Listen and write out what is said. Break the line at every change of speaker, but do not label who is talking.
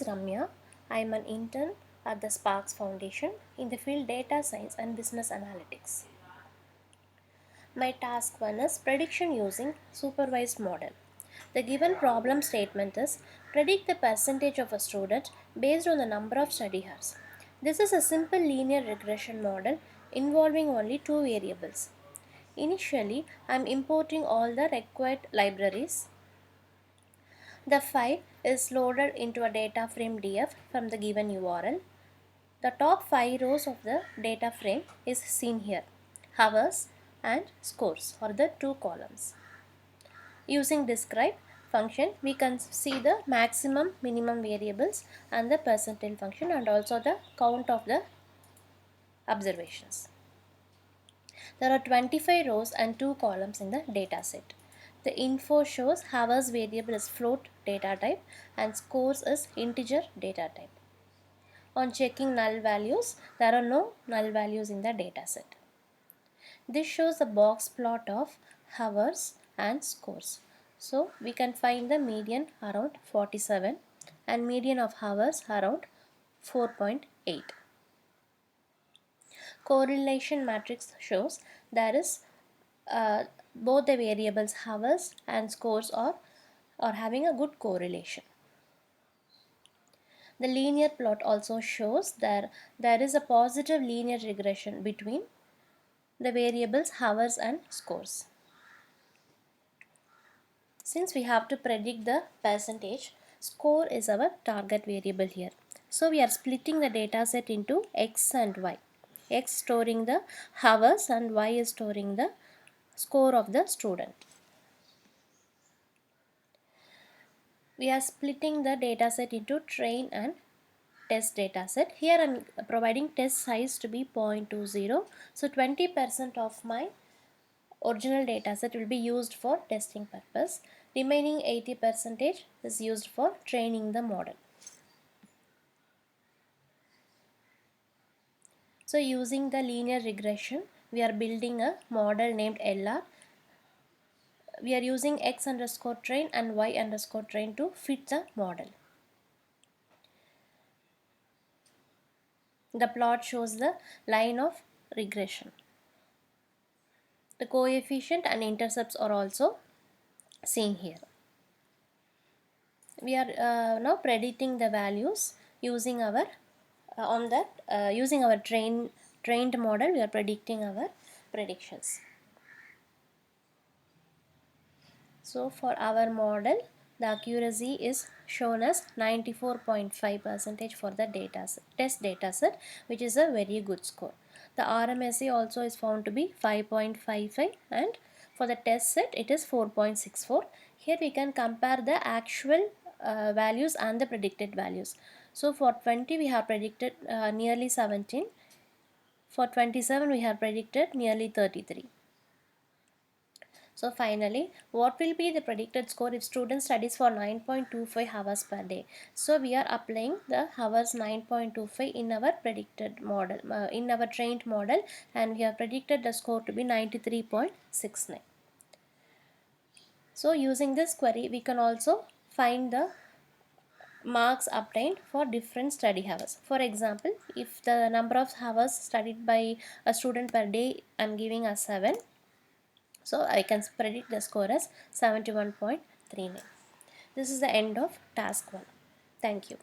Ramya. I am an intern at the Sparks Foundation in the field Data Science and Business Analytics. My task 1 is prediction using supervised model. The given problem statement is predict the percentage of a student based on the number of study hours. This is a simple linear regression model involving only two variables. Initially, I am importing all the required libraries. The file is loaded into a data frame DF from the given URL. The top 5 rows of the data frame is seen here. Hours and scores are the two columns. Using describe function, we can see the maximum minimum variables and the percentile function and also the count of the observations. There are 25 rows and 2 columns in the data set. The info shows hours variable is float data type and scores is integer data type. On checking null values, there are no null values in the data set. This shows the box plot of hours and scores. So we can find the median around 47 and median of hours around 4.8. Correlation matrix shows there is both the variables hours and scores are having a good correlation. The linear plot also shows that there is a positive linear regression between the variables hours and scores. Since we have to predict the percentage, score is our target variable here. So we are splitting the data set into X and Y. X storing the hours and Y is storing the score of the student. We are splitting the data set into train and test data set. Here I am providing test size to be 0.20. So 20% of my original data set will be used for testing purpose. Remaining 80% is used for training the model. So using the linear regression, we are building a model named LR. We are using X underscore train and Y underscore train to fit the model. The plot shows the line of regression. The coefficient and intercepts are also seen here. We are now predicting the values using our using our trained model. We are predicting our predictions. So for our model, the accuracy is shown as 94.5% for the test data set, which is a very good score. The RMSE also is found to be 5.55 and for the test set it is 4.64. Here we can compare the actual values and the predicted values. So for 20 we have predicted nearly 17. For 27 we have predicted nearly 33. So finally, what will be the predicted score if student studies for 9.25 hours per day? So we are applying the hours 9.25 in our predicted model, in our trained model, and we have predicted the score to be 93.69. So using this query, we can also find the marks obtained for different study hours. For example, if the number of hours studied by a student per day I am giving as 7, so I can predict the score as 71.39. This is the end of task 1. Thank you.